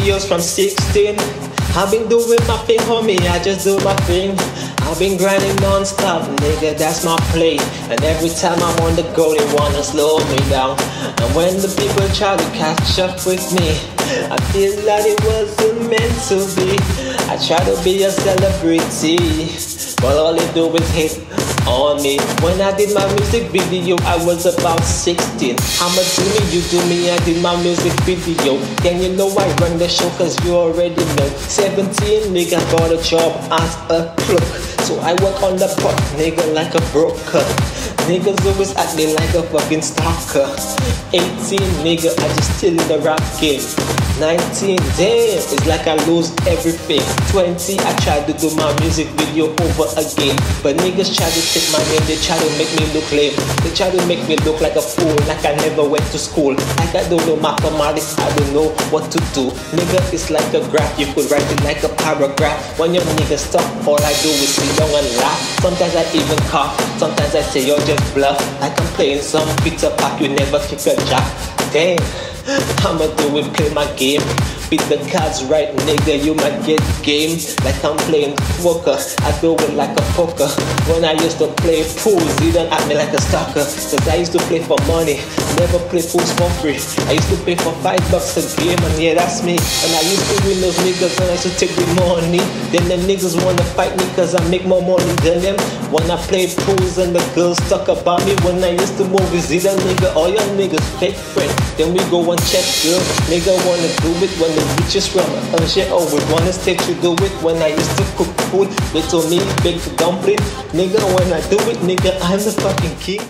videos from 16. I've been doing my thing, homie, I just do my thing. I've been grinding non-stop, nigga, that's my play. And every time I'm on the go, they wanna slow me down. And when the people try to catch up with me, I feel like it wasn't meant to be. I try to be a celebrity, but all they do is hate on me. When I did my music video, I was about 16. I'm a me, you do me, I did my music video. Then you know I run the show, cause you already know. 17, nigga, got a job as a clerk. So I work on the pot, nigga, like a broker. Niggas always act me like a fucking stalker. 18, nigga, I just still in the rap game. 19, damn, it's like I lose everything. 20, I tried to do my music video over again, but niggas try to take my name, they try to make me look lame. They try to make me look like a fool, like I never went to school. Like I don't know mathematics, I don't know what to do. Nigga, it's like a graph, you could write it like a paragraph. When your niggas stop, all I do is sit down and laugh. Sometimes I even cough, sometimes I say you're just bluff. Like I'm playing some Peter Pack, you never kick a jack. Damn, I'ma do it, play my game. Beat the cards right, nigga, you might get game. Like I'm playing poker, I do it like a poker. When I used to play pools, you don't act me like a stalker. Cause I used to play for money, never play pools for free. I used to pay for $5 a game, and yeah, that's me. And I used to win those niggas, and I used to take the money. Then them niggas wanna fight me, cause I make more money than them. When I play pools and the girls talk about me. When I used to move, is either nigga or your niggas fake friend. Then we go and check girls, nigga wanna do it when the bitches run and shit always wanna stay to do it. When I used to cook food, little me bake the dumpling. Nigga, when I do it, nigga, I'm the fucking king.